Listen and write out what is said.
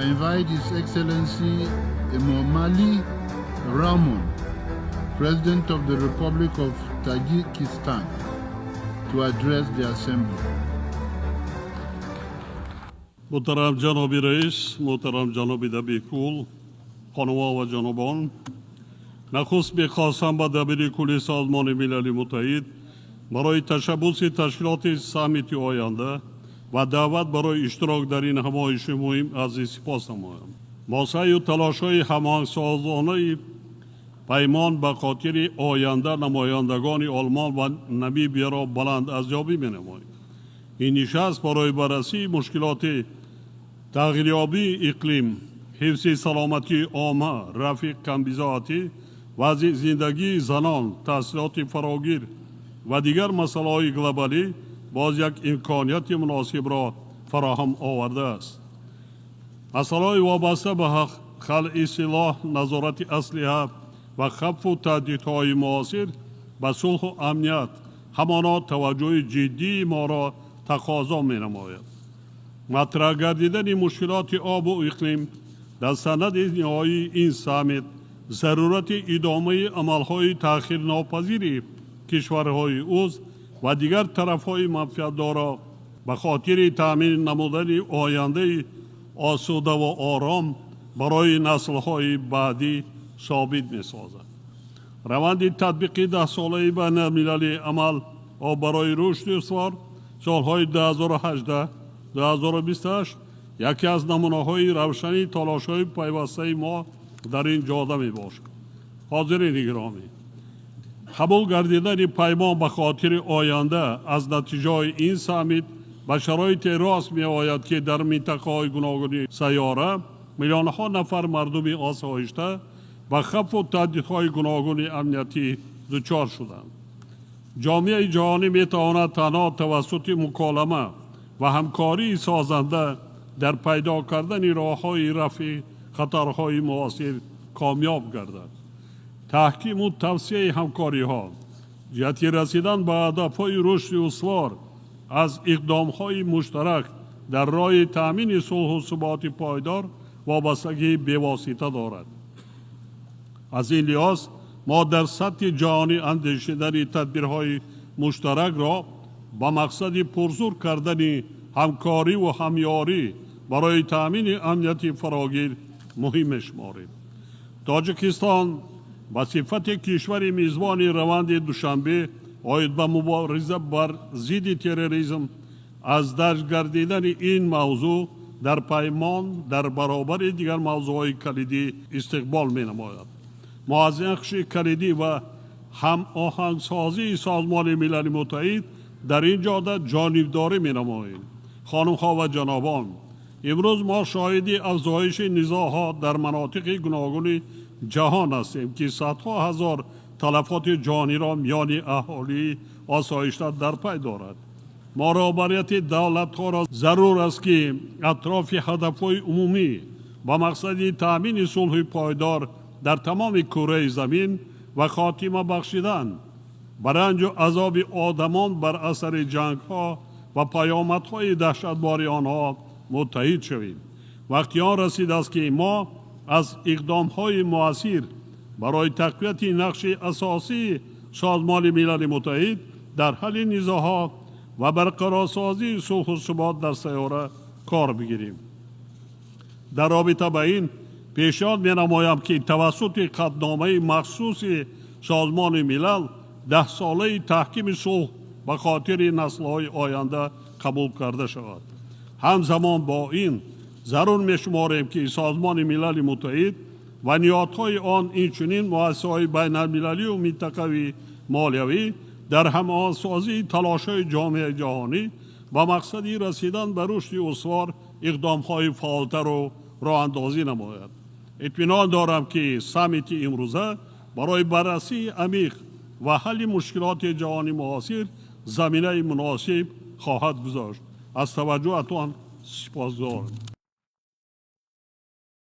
invite His Excellency Emomali Rahmon, President of the Republic of Tajikistan, to address the Assembly. محترم جناب رئیس، محترم جناب دبیر کل، خانم‌ها و جنابان، نخست می‌خواستم به دبیر کل سازمان ملل متحد برای تشبث تشکیلات سامیت آینده و دعوت برای اشتراک در این همایش مهم عزیز سپاس نمایم. ما سعی و تلاش‌های هماهنگ‌سازانه پیمان به خاطر آینده نمایندگان آلمان و نمیبیا را بلند ارزیابی می‌نماییم. این نشست برای بررسی مشکلات تغییریابی اقلیم، حفظ سلامتی عامه، رفع کمبزاعتی، وضع زندگی زنان، تحصیلات فراگیر و دیگر مسائل گلوبالی باز یک امکانیت مناسب را فراهم آورده است. مسائل وابسته به خلع سلاح، نظارت اسلحه و خفف تهدیدهای معاصر به صلح و امنیت همانا توجه جدی ما را تقاضا می‌نماید. مطرح گردیدن مشکلات آب و اقلیم در سند نهایی این سامیت ضرورت ادامه عملهای تأخیر ناپذیر کشورهای عضو و دیگر طرفهای منفعت‌دار به خاطر تأمین نمودن آینده آسوده و آرام برای نسل‌های بعدی ثابت می‌سازد. روند تطبیق 10 ساله بین المللی عمل و برای رشد استوار سالهای 2018 2028 یکی از نمونه‌های روشنی تلاش‌های پیوسته ما در این جاده می‌باشد. حاضرین گرامی، قبول گردیدن پیمان به خاطر آینده از نتیجه این سامیت به شرایط راست می‌آید که در منطقه‌های گوناگون سیاره میلیون‌ها نفر مردم آسایشته و خفف و تهدیدهای گوناگون امنیتی دچار شدند. جامعه جهانی می‌تواند تنها توسط مکالمه و همکاری سازنده در پیدا کردن راه‌های رفع خطرهای معاصر کامیاب گردد. تحکیم و توسعه همکاری‌ها، جهت رسیدن به هدف‌های رشد استوار از اقدام‌های مشترک در راه تأمین صلح و ثبات پایدار وابستگی بواسطه دارد. از این لحاظ ما در سطح جهانی اندیشیدن تدبیرهای مشترک را با مقصد پرزور کردن همکاری و همیاری برای تأمین امنیت فراگیر مهم می‌شماریم. تاجیکستان به صفت کشور میزبان روند دوشنبه آید به مبارزه بر ضد تروریسم از درج گردیدن این موضوع در پیمان در برابر دیگر موضوعهای کلیدی استقبال می‌نماید. ما از نقش کلیدی و هم آهنگسازی سازمان ملل متحد در این جاده جانبداری می‌نماییم. خانم‌ها و جنابان، امروز ما شاهد افزایش نزاع‌ها در مناطق گوناگون جهان هستیم که صدها هزار تلفات جانی را میان اهالی آسایشته در پی دارد. موفقیت دولت‌ها را ضرور است که اطراف هدف‌های عمومی با مقصد تأمین صلح پایدار در تمام کره زمین و خاتمه بخشیدن بر رنج و عذاب آدمان بر اثر جنگ‌ها و پیامدهای دهشتبار آنها متحد شویم. وقتی آن رسید است که ما از اقدام‌های مؤثر برای تقویت نقش اساسی سازمان ملل متحد در حل نزاع‌ها و برقرارسازی صلح و ثبات در سیاره کار بگیریم. در رابطه با این پیشنهاد می‌نمایم که توسط قطعنامه مخصوص سازمان ملل 10 ساله تحکیم صلح به خاطر نسل‌های آینده قبول کرده شود. همزمان با این ضرور می‌شماریم که سازمان ملل متحد و نهادهای آن اینچنین مؤسسه‌های بین‌المللی و منطقوی مالیوی در هماهنگسازی تلاش‌های جامعه جهانی با مقصد رسیدن به رشد استوار اقدام‌های فعالتر و راه‌اندازی نماید. اطمینان دارم که سامیت امروزه برای بررسی عمیق و حل مشکلات جهانی معاصر زمینه مناسب خواهد گذاشت. از توجهتان سپاسگزارم.